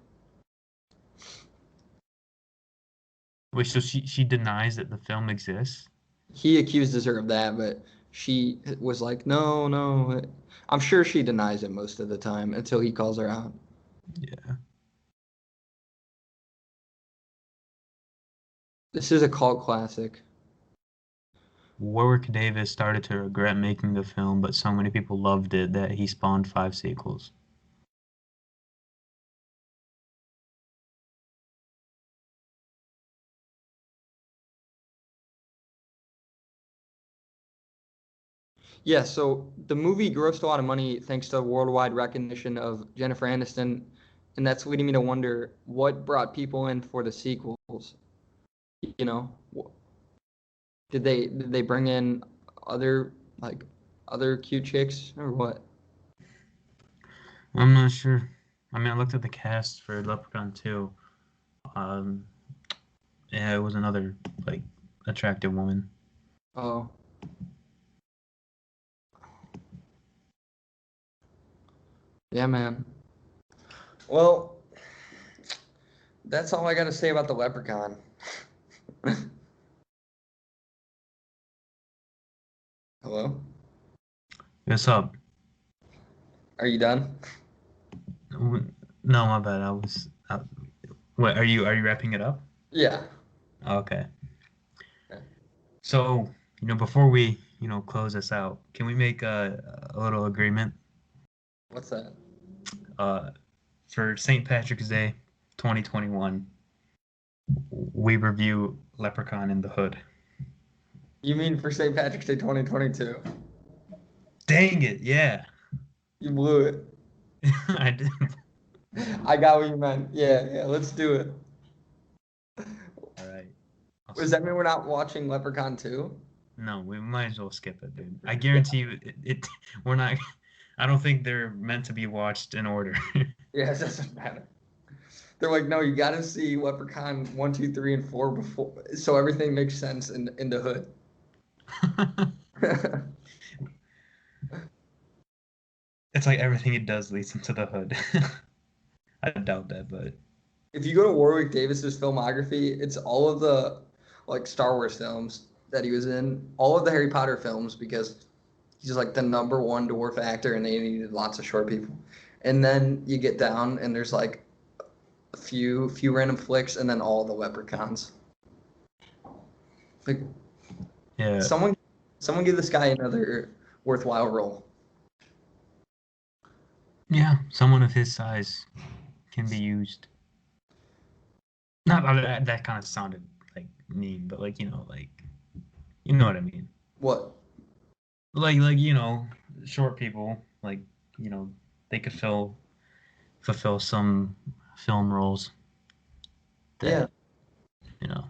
Wait, so she denies that the film exists? He accuses her of that, but she was like, no, no. I'm sure she denies it most of the time until he calls her out. Yeah. This is a cult classic. Warwick Davis started to regret making the film, but so many people loved it that he spawned 5 sequels. Yeah, so the movie grossed a lot of money thanks to worldwide recognition of Jennifer Aniston, and that's leading me to wonder what brought people in for the sequels. You know, did they bring in other like other cute chicks or what? I'm not sure. I mean, I looked at the cast for Leprechaun 2. Um, yeah, it was another like attractive woman. Oh, yeah, man. Well, that's all I got to say about the Leprechaun. Hello? What's up? Are you done? No, my bad. What are you wrapping it up? Yeah. Okay. So, before we, close this out, can we make a little agreement? What's that? Uh, for St. Patrick's Day 2021, we review Leprechaun in the Hood. You mean for St. Patrick's Day 2022? Dang it, yeah. You blew it. I did. I got what you meant. Yeah, yeah, let's do it. All right. Does that mean we're not watching Leprechaun 2? No, we might as well skip it, dude. I guarantee you, we're not. I don't think they're meant to be watched in order. Yeah, it doesn't matter. They're like, no, you got to see Leprechaun 1, 2, 3, and 4 before, so everything makes sense in the hood. It's like everything it does leads into the Hood. I doubt that, but If you go to Warwick Davis's filmography, it's all of the like Star Wars films. that he was in all of the Harry Potter films because he's like the #1 dwarf actor, and they needed lots of short people. And then you get down, and there's like a few random flicks, and then all the Leprechauns. Like, Yeah. someone give this guy another worthwhile role. Yeah, someone of his size can be used. Not that kind of sounded like mean, but like like you know what I mean. What? Like short people like they could fulfill some film roles Yeah. that you know.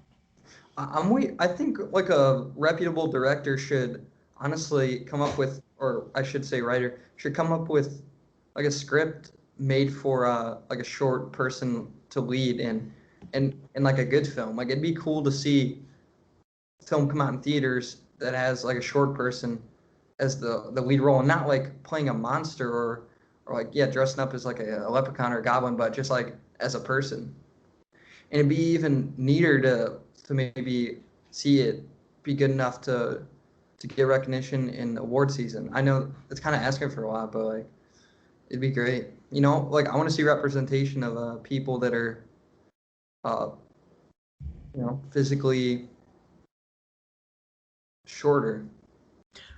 I think like a reputable director should honestly come up with, or I should say writer, should come up with like a script made for like a short person to lead in like a good film. Like it'd be cool to see film come out in theaters that has like a short person as the lead role, and not like playing a monster or like dressing up as like a leprechaun or a goblin, but just like as a person. And it'd be even neater to maybe see it be good enough to get recognition in award season. I know it's kind of asking for a lot, but like it'd be great. Like I want to see representation of people that are, uh, physically shorter.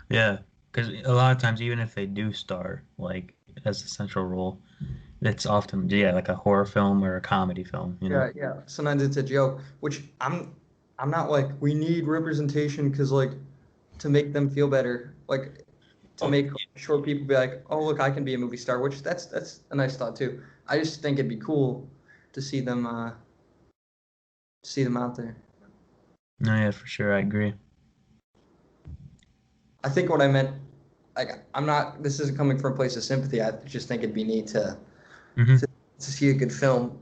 Yeah, because a lot of times even if they do star like as a central role, it's often like a horror film or a comedy film. Yeah, yeah. Sometimes it's a joke, which I'm not like we need representation because like to make them feel better, like to make short people be like, oh look, I can be a movie star, which that's a nice thought too. I just think it'd be cool to see them out there. No, yeah, for sure, I agree. I think what I meant, like I'm not. This isn't coming from a place of sympathy. I just think it'd be neat Hmm. to see a good film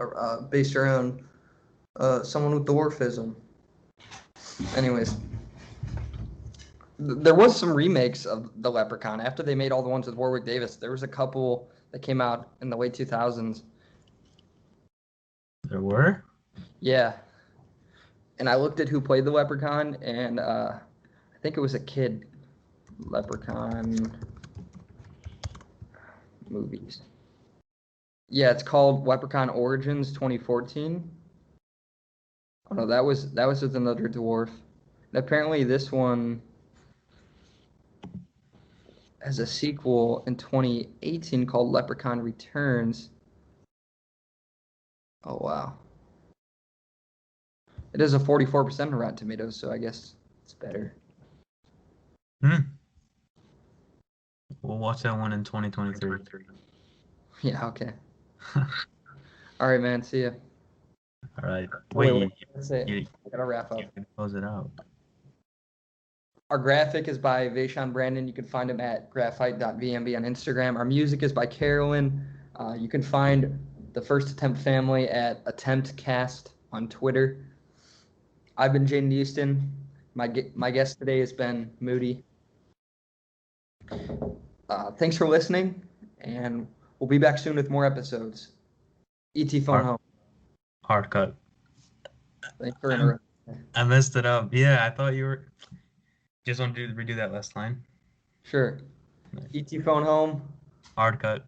based around someone with dwarfism. Anyways, there was some remakes of the Leprechaun after they made all the ones with Warwick Davis. There was a couple that came out in the late 2000s. There were. Yeah, and I looked at who played the Leprechaun, and I think it was a kid. Leprechaun movies. Yeah, it's called Leprechaun Origins 2014. Oh no, that was with another dwarf. And apparently this one has a sequel in 2018 called Leprechaun Returns. Oh wow. It has a 44% on Rotten Tomatoes, so I guess it's better. Hmm. We'll watch that one in 2023. Yeah, okay. All right, man. See ya. All right. Oh, wait, Wait, that's it. you I gotta wrap up. can close it out. Our graphic is by Vaishon Brandon. You can find him at graphite.vmb on Instagram. Our music is by Carolyn. You can find the First Attempt family at AttemptCast on Twitter. I've been Jaden Easton. My guest today has been Moody. Thanks for listening, and we'll be back soon with more episodes. ET phone home. Hard cut. Thanks for interrupting. I messed it up. Yeah, I thought you were. Just want to redo that last line. Sure. ET phone home. Hard cut.